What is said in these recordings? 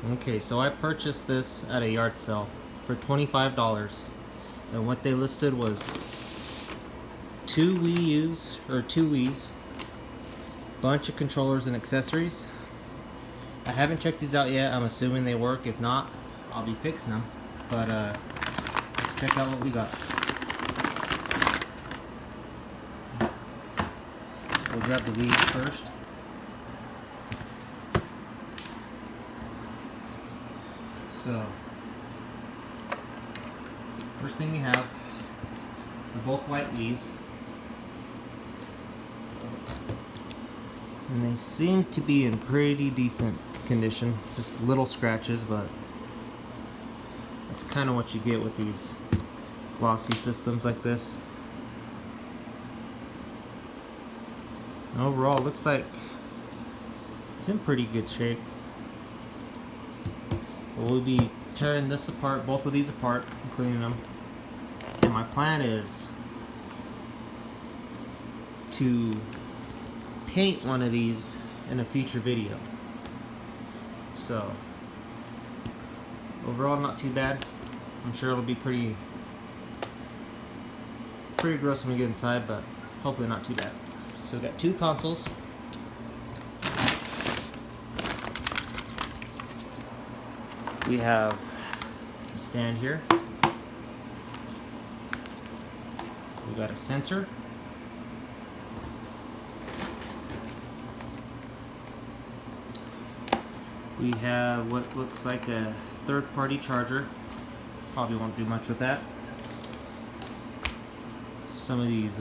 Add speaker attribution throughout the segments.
Speaker 1: Okay, so I purchased this at a yard sale for $25, and what they listed was two Wii U's, or two Wii's, bunch of controllers and accessories. I haven't checked these out yet. I'm assuming they work. If not, I'll be fixing them. But let's check out what we got. We'll grab the Wii's first. So, first thing we have, they're both white Wii's. And they seem to be in pretty decent condition. Just little scratches, but that's kind of what you get with these glossy systems like this. And overall, looks like it's in pretty good shape. We'll be tearing this apart, both of these apart, and cleaning them. And my plan is to paint one of these in a future video. So overall, not too bad. I'm sure it'll be pretty gross when we get inside, but hopefully not too bad. So we got two consoles. We have a stand here. We got a sensor. We have what looks like a third-party charger. Probably won't do much with that. Some of these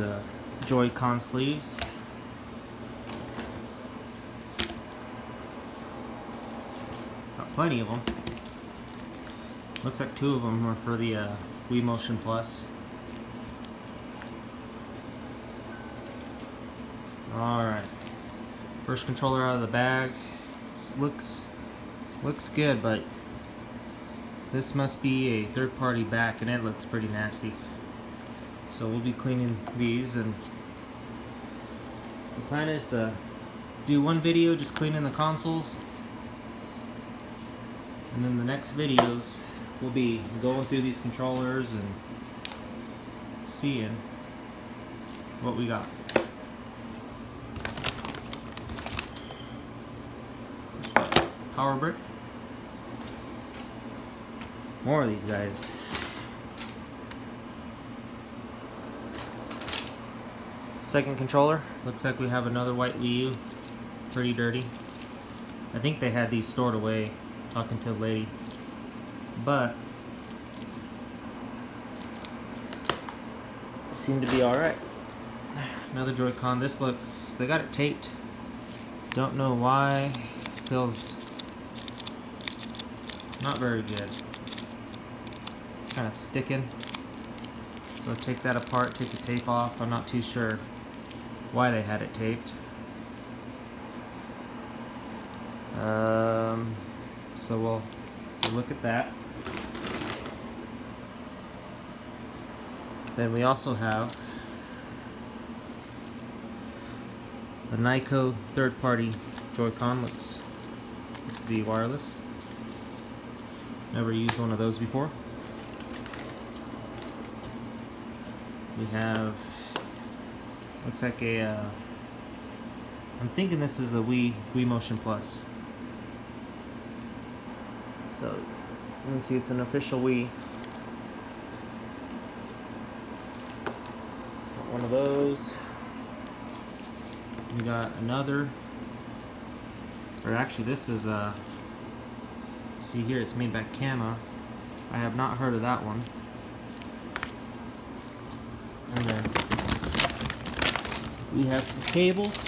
Speaker 1: Joy-Con sleeves. Got plenty of them. Looks like two of them are for the Wii Motion Plus. Alright. First controller out of the bag. This looks good, but this must be a third-party back, and it looks pretty nasty. So we'll be cleaning these, and the plan is to do one video just cleaning the consoles, and then the next videos we'll be going through these controllers and seeing what we got. Power brick. More of these guys. Second controller. Looks like we have another white Wii U. Pretty dirty. I think they had these stored away, talking to the lady. But seem to be alright. Another Joy-Con. This looks, they got it taped. Don't know why. Feels not very good. Kind of sticking. So take that apart, take the tape off. I'm not too sure why they had it taped. So we'll look at that. Then we also have a Nyko third-party Joy-Con. Looks to be wireless. Never used one of those before. We have, looks like a, I'm thinking this is the Wii Motion Plus. So, you can see it's an official Wii. Got one of those. We got another, or actually this is a, see here it's made by Kama. I have not heard of that one. And then we have some cables.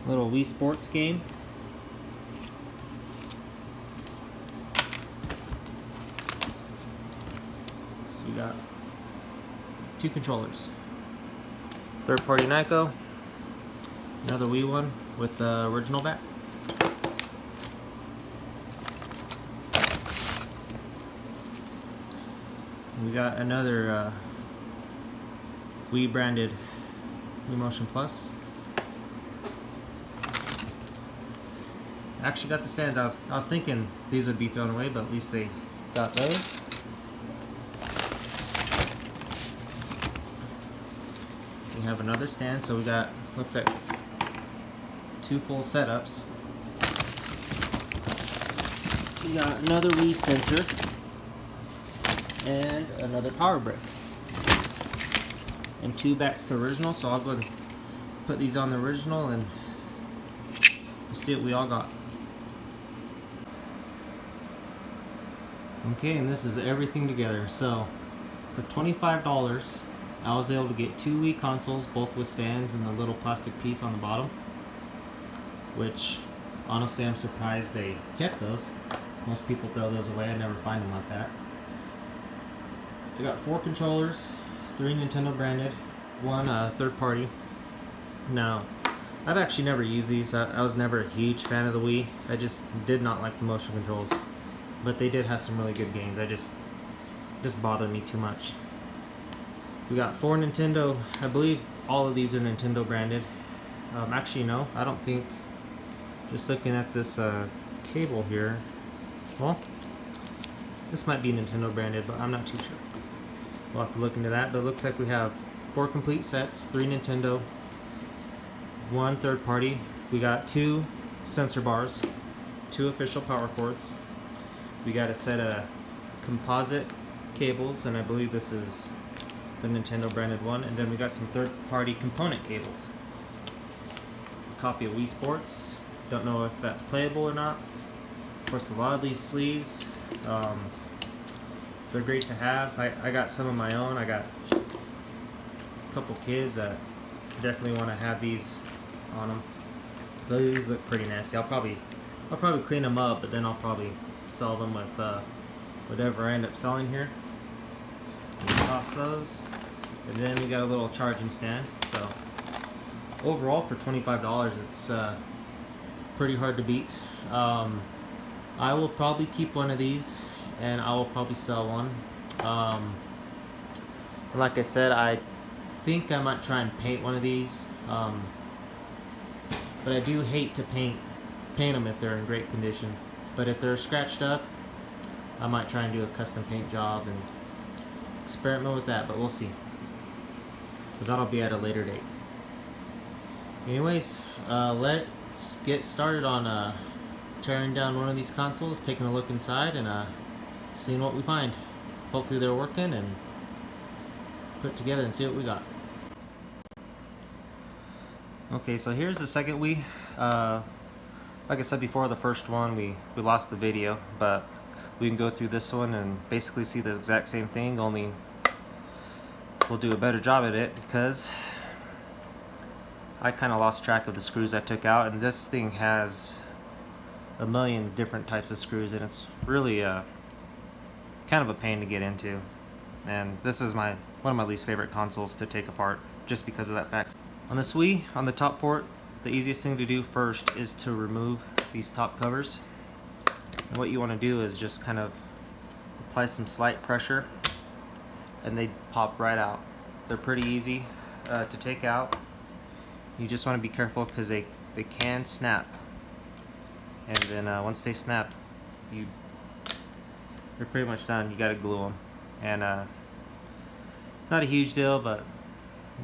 Speaker 1: Little Wii Sports game. So we got two controllers. Third-party Nyko. Another Wii one with the original back. We got another Wii branded Wii Motion Plus. actually got the stands. I was thinking these would be thrown away, but at least they got those. We have another stand, so we got, looks like 2 full setups. We got another Wii sensor and another power brick. And 2 backs to original, so I'll go ahead and put these on the original and we'll see what we all got. Okay, and this is everything together. So for $25, I was able to get 2 Wii consoles, both with stands and the little plastic piece on the bottom, which honestly I'm surprised they kept those. Most people throw those away. I never find them like that. I got 4 controllers, 3 Nintendo branded, 1 third party. Now, I've actually never used these. I was never a huge fan of the Wii. I just did not like the motion controls, but they did have some really good games. I just bothered me too much. We got 4 Nintendo. I believe all of these are Nintendo branded. Actually, no, I don't think. Just looking at this cable here. Well, this might be Nintendo branded, but I'm not too sure. We'll have to look into that. But it looks like we have 4 complete sets, 3 Nintendo, 1 third party. We got 2 sensor bars, 2 official power cords. We got a set of composite cables, and I believe this is the Nintendo branded one. And then we got some third party component cables. A copy of Wii Sports. Don't know if that's playable or not. Of course, a lot of these sleeves, they're great to have. I got some of my own. I got a couple kids that definitely want to have these on them. But these look pretty nasty. I'll probably clean them up, but then I'll probably sell them with whatever I end up selling here. Toss those, and then we got a little charging stand. So overall, for $25, it's pretty hard to beat. I will probably keep one of these, and I will probably sell one. Like I said, I think I might try and paint one of these, but I do hate to paint them if they're in great condition. But if they're scratched up, I might try and do a custom paint job and experiment with that, but we'll see. But that'll be at a later date. Anyways, let's get started on tearing down one of these consoles, taking a look inside, and seeing what we find. Hopefully they're working, and put it together and see what we got. Okay, so here's the second Wii. Like I said before, the first one we lost the video, but we can go through this one and basically see the exact same thing, only we'll do a better job at it because I kind of lost track of the screws I took out, and this thing has a million different types of screws, and it's really kind of a pain to get into. And this is one of my least favorite consoles to take apart, just because of that fact. On this Wii, on the top port, the easiest thing to do first is to remove these top covers. And what you want to do is just kind of apply some slight pressure, and they pop right out. They're pretty easy to take out. You just want to be careful because they can snap. And then once they snap, you're pretty much done. You got to glue them, and not a huge deal, but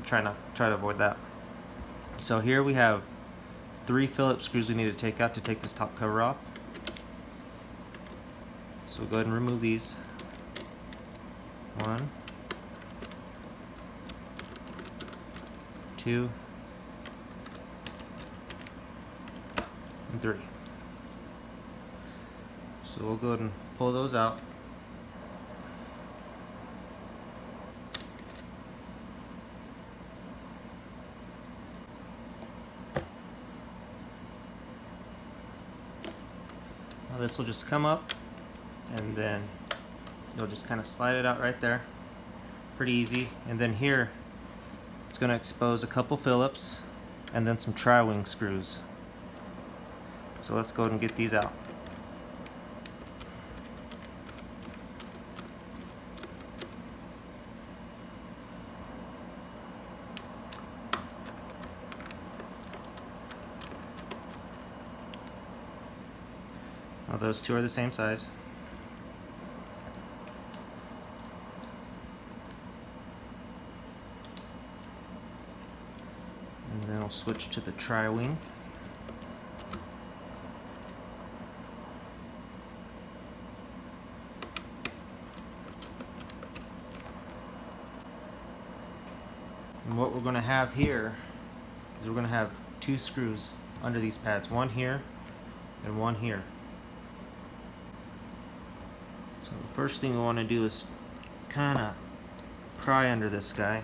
Speaker 1: try to avoid that. So here we have 3 Phillips screws we need to take out to take this top cover off. So we'll go ahead and remove these. 1, 2, and 3. So we'll go ahead and pull those out. Now this will just come up, and then you'll just kind of slide it out right there. Pretty easy. And then here, it's going to expose a couple Phillips and then some tri-wing screws. So let's go ahead and get these out. Now those two are the same size. And then I'll switch to the tri-wing. And what we're going to have here is we're going to have two screws under these pads, one here and one here. So the first thing we want to do is kind of pry under this guy.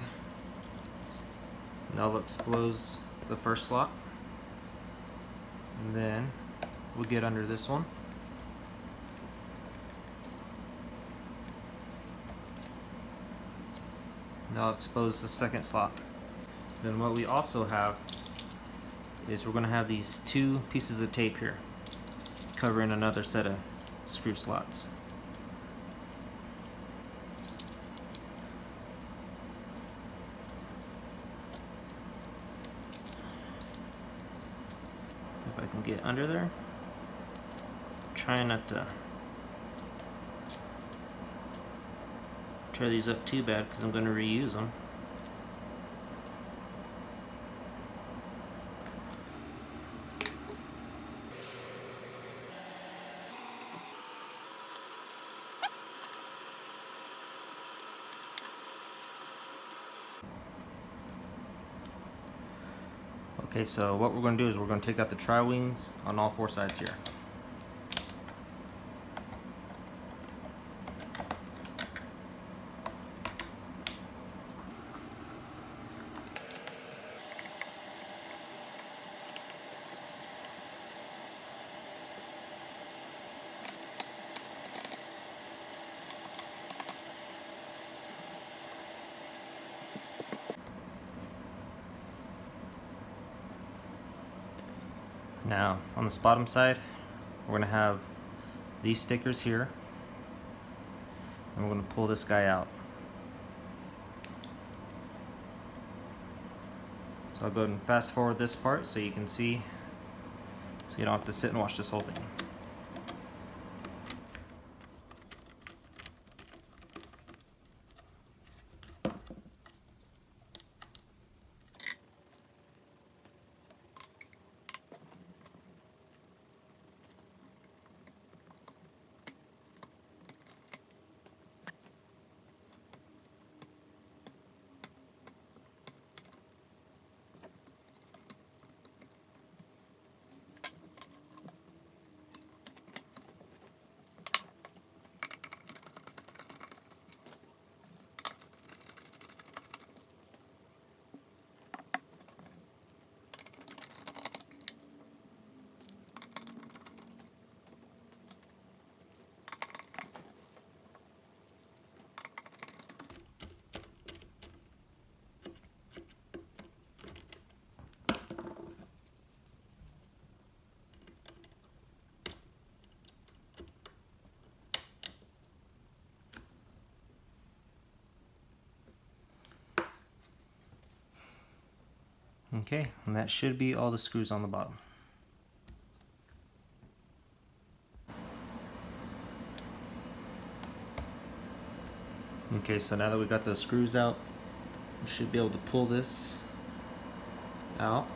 Speaker 1: And that'll expose the first slot. And then we'll get under this one. And that'll expose the second slot. Then what we also have is we're going to have these two pieces of tape here covering another set of screw slots. If I can get under there, try not to tear these up too bad because I'm going to reuse them. Okay, so what we're going to do is we're going to take out the tri-wings on all four sides here. Now, on this bottom side, we're going to have these stickers here, and we're going to pull this guy out. So I'll go ahead and fast forward this part so you can see, so you don't have to sit and watch this whole thing. Okay, and that should be all the screws on the bottom. Okay, so now that we got those screws out, we should be able to pull this out.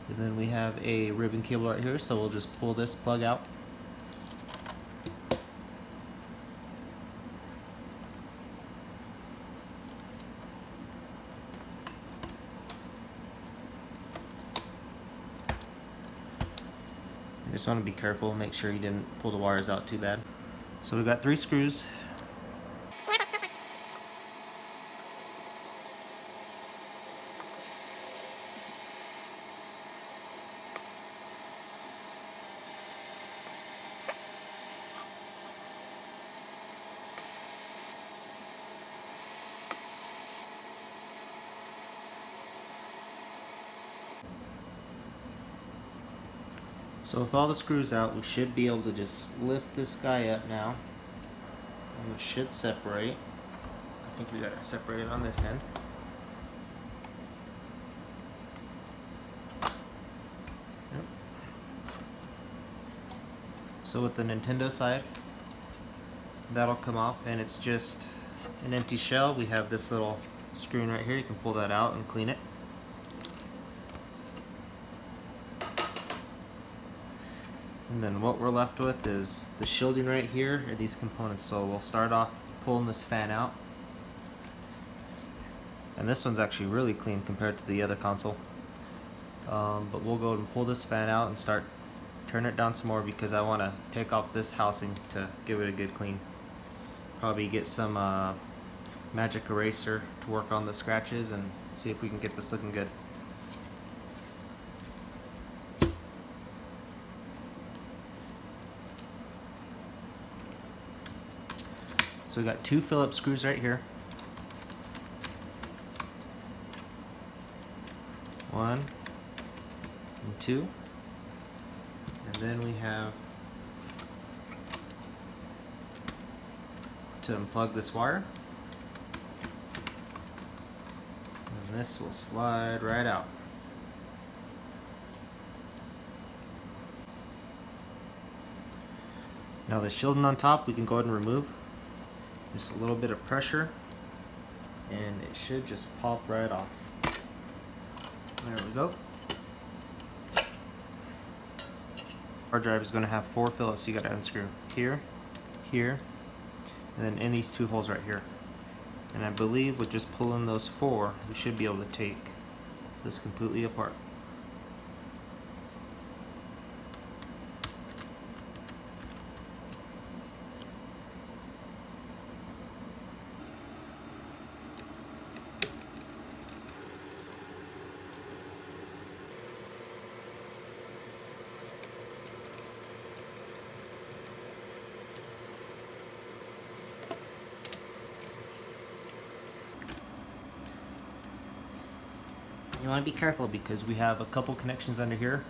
Speaker 1: And then we have a ribbon cable right here, so we'll just pull this plug out. You just want to be careful, make sure you didn't pull the wires out too bad. So we've got 3 screws. So with all the screws out, we should be able to just lift this guy up now. And it should separate. I think we got it separated on this end. So with the Nintendo side, that'll come off, and it's just an empty shell. We have this little screen right here. You can pull that out and clean it. And then what we're left with is the shielding right here, are these components. So we'll start off pulling this fan out. And this one's actually really clean compared to the other console. But we'll go and pull this fan out and start turn it down some more, because I want to take off this housing to give it a good clean. Probably get some magic eraser to work on the scratches and see if we can get this looking good. So we got 2 Phillips screws right here. 1 and 2. And then we have to unplug this wire. And this will slide right out. Now the shielding on top we can go ahead and remove. Just a little bit of pressure and it should just pop right off. There we go. Hard drive is going to have 4 Phillips you got to unscrew. Here, here, and then in these 2 holes right here. And I believe with just pulling those 4, we should be able to take this completely apart. You want to be careful because we have a couple connections under here.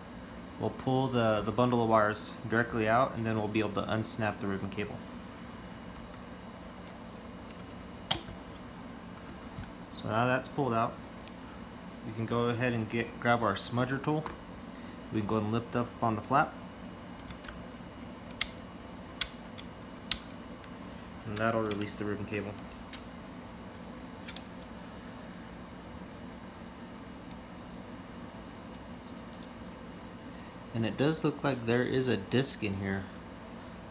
Speaker 1: We'll pull the bundle of wires directly out, and then we'll be able to unsnap the ribbon cable. So now that's pulled out, we can go ahead and grab our smudger tool. We can go and lift up on the flap, and that'll release the ribbon cable. And it does look like there is a disk in here.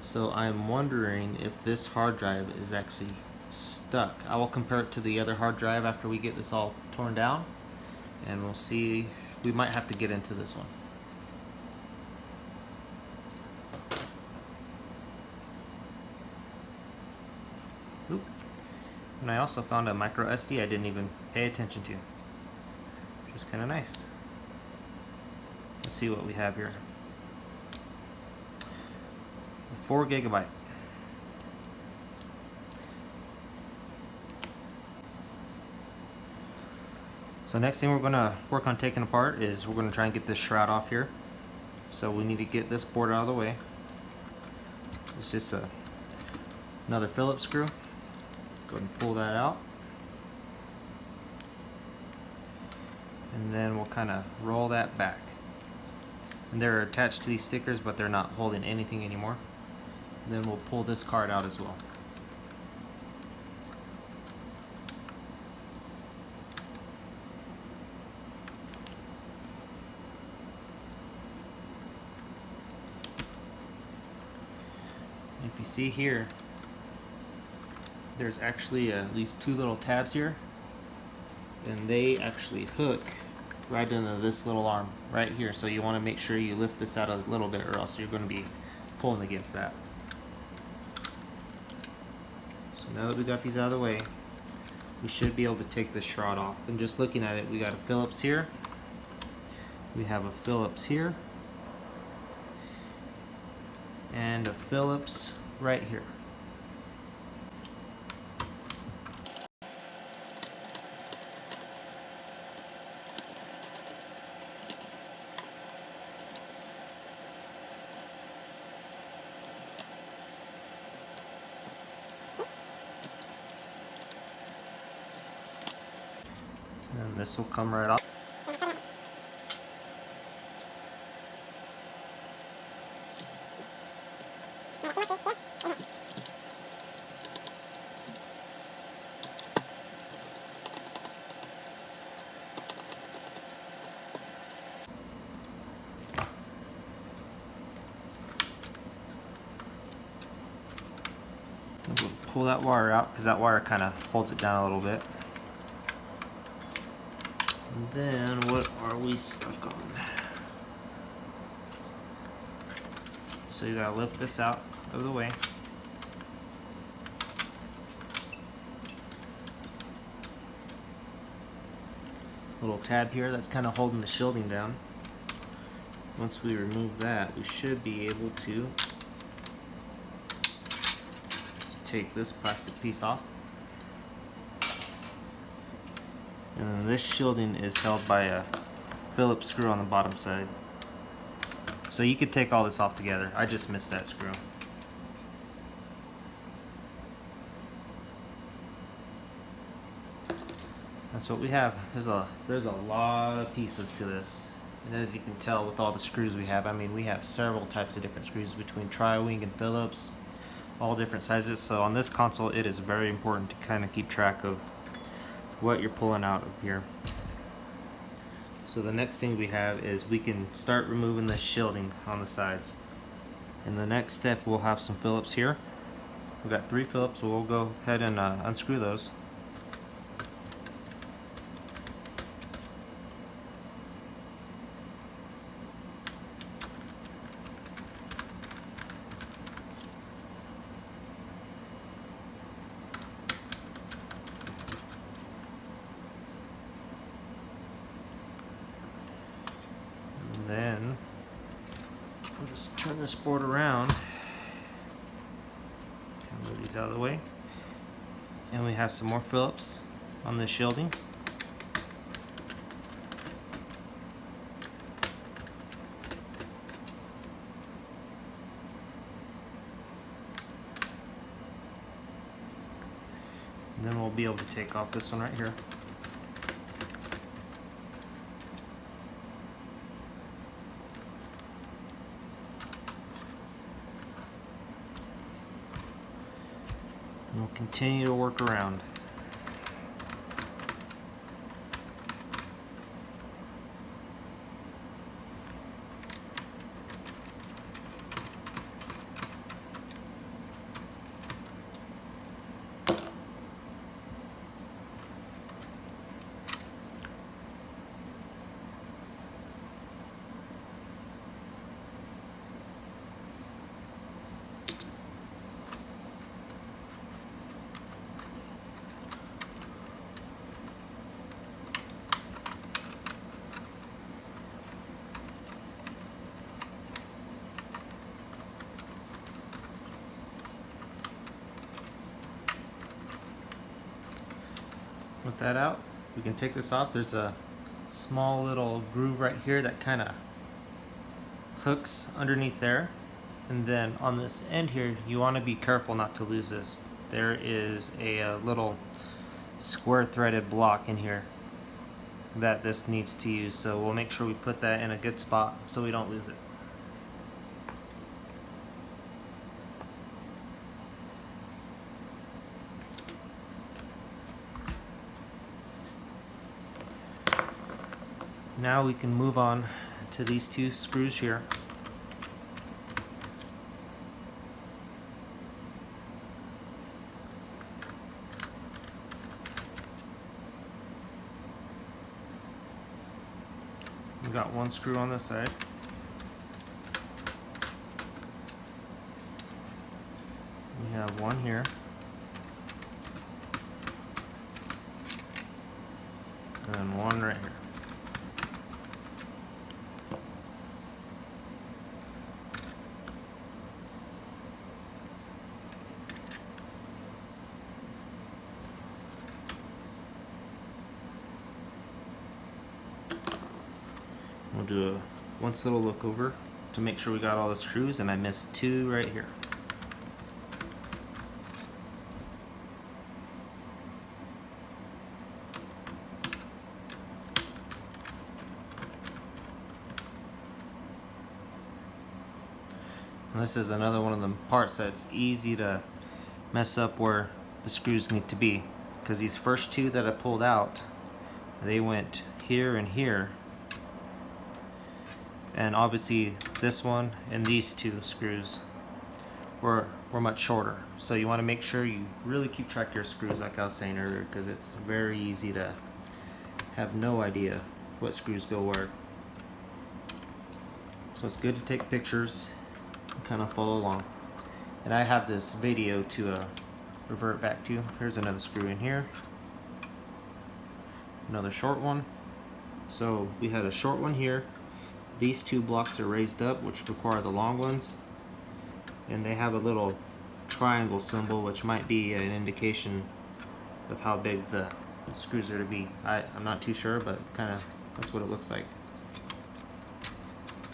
Speaker 1: So I'm wondering if this hard drive is actually stuck. I will compare it to the other hard drive after we get this all torn down, and we'll see. We might have to get into this one. Oop. And I also found a micro SD I didn't even pay attention to, which is kind of nice. Let's see what we have here. 4 gigabyte. So next thing we're going to work on taking apart is we're going to try and get this shroud off here. So we need to get this board out of the way. It's just another Phillips screw. Go ahead and pull that out. And then we'll kind of roll that back. And they're attached to these stickers, but they're not holding anything anymore. And then we'll pull this card out as well. If you see here, there's actually at least 2 little tabs here, and they actually hook right into this little arm right here. So you want to make sure you lift this out a little bit, or else you're going to be pulling against that. So now that we got these out of the way, we should be able to take this shroud off. And just looking at it, we got a Phillips here, we have a Phillips here, and a Phillips right here. And this will come right off. pull that wire out because that wire kind of holds it down a little bit. And then what are we stuck on? So you gotta lift this out of the way. Little tab here that's kind of holding the shielding down. Once we remove that, we should be able to take this plastic piece off. And then this shielding is held by a Phillips screw on the bottom side. So you could take all this off together. I just missed that screw. That's what we have. There's a lot of pieces to this. And as you can tell with all the screws we have, I mean, we have several types of different screws between Tri-Wing and Phillips, all different sizes. So on this console, it is very important to kind of keep track of what you're pulling out of here. So the next thing we have is we can start removing this shielding on the sides. In the next step, we'll have some Phillips here. We've got 3 Phillips, so we'll go ahead and unscrew those. Then we'll just turn this board around and move these out of the way. And we have some more Phillips on the shielding. And then we'll be able to take off this one right here. And we'll continue to work around. With that out, we can take this off. There's a small little groove right here that kind of hooks underneath there. And then on this end here, you want to be careful not to lose this. There is a little square threaded block in here that this needs to use. So we'll make sure we put that in a good spot so we don't lose it. Now we can move on to these 2 screws here. We've got 1 screw on this side. We have 1 here. And 1 right here. We'll do a once little look over to make sure we got all the screws, and I missed 2 right here. And this is another one of the parts that's easy to mess up where the screws need to be, because these first 2 that I pulled out, they went here and here. And obviously this one and these 2 screws were much shorter. So you want to make sure you really keep track of your screws, like I was saying earlier, because it's very easy to have no idea what screws go where. So it's good to take pictures and kind of follow along. And I have this video to revert back to. Here's another screw in here. Another short one. So we had a short one here. These two blocks are raised up, which require the long ones. And they have a little triangle symbol, which might be an indication of how big the screws are to be. I'm not too sure, but kind of that's what it looks like.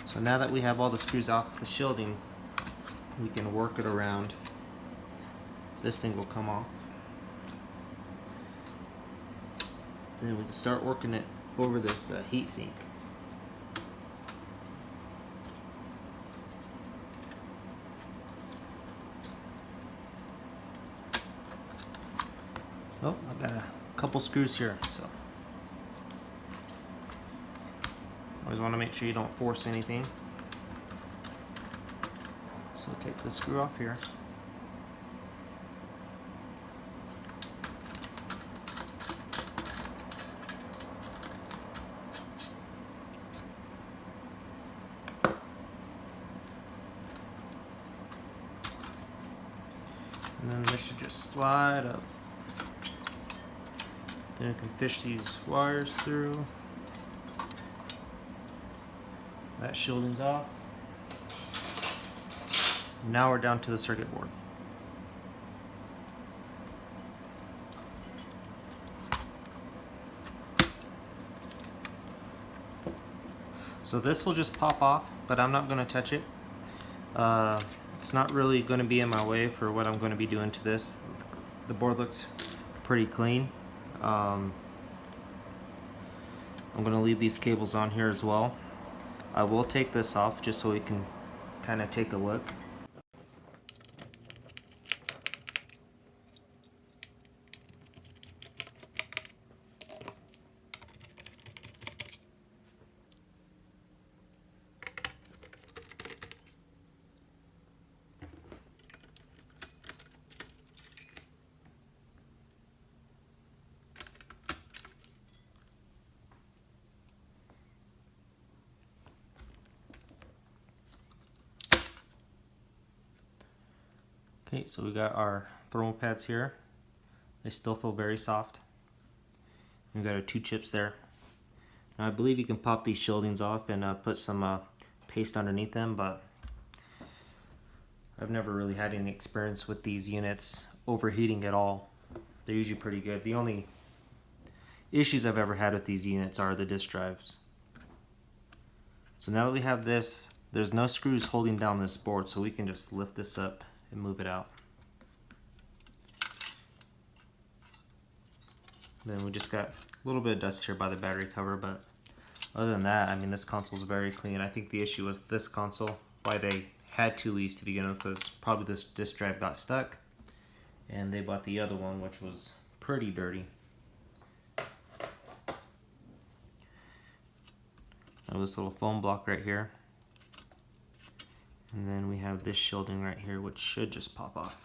Speaker 1: So now that we have all the screws off the shielding, we can work it around. This thing will come off. Then we can start working it over this heat sink. Oh, I got a couple screws here, so always want to make sure you don't force anything. So take the screw off here. And then this should just slide up. Then you can fish these wires through. That shielding's off. Now we're down to the circuit board. So this will just pop off, but I'm not going to touch it. It's not really going to be in my way for what I'm going to be doing to this. The board looks pretty clean. I'm going to leave these cables on here as well. I will take this off just so we can kind of take a look. Okay, so we got our thermal pads here. They still feel very soft. We've got our 2 chips there. Now I believe you can pop these shieldings off and put some paste underneath them, but I've never really had any experience with these units overheating at all. They're usually pretty good. The only issues I've ever had with these units are the disk drives. So now that we have this, there's no screws holding down this board, so we can just lift this up and move it out. Then we just got a little bit of dust here by the battery cover, but other than that, I mean, this console is very clean. I think the issue was this console, why they had 2 leads to begin with, was probably this disk drive got stuck, and they bought the other one, which was pretty dirty. Now this little foam block right here. And then we have this shielding right here, which should just pop off.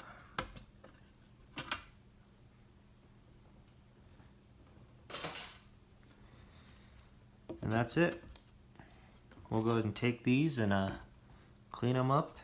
Speaker 1: And that's it. We'll go ahead and take these and clean them up.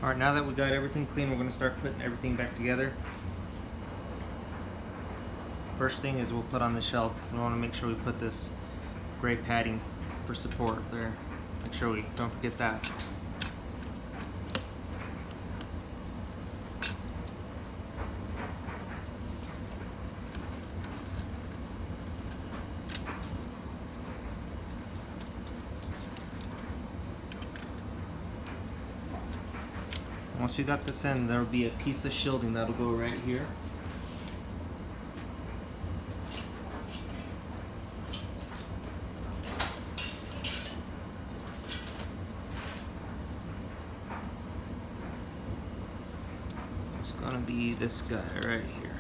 Speaker 1: Alright, now that we got everything clean, we're going to start putting everything back together. First thing is we'll put on the shelf. We want to make sure we put this gray padding for support there. Make sure we don't forget that. Once you got this in, there will be a piece of shielding that'll go right here. It's gonna be this guy right here.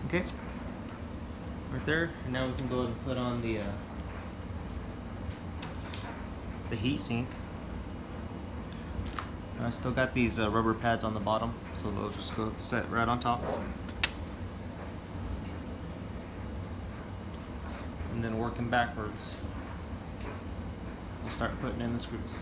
Speaker 1: Okay, right there. And now we can go ahead and put on the heat sink. I still got these rubber pads on the bottom, so they'll just go set right on top. And then working backwards, we'll start putting in the screws.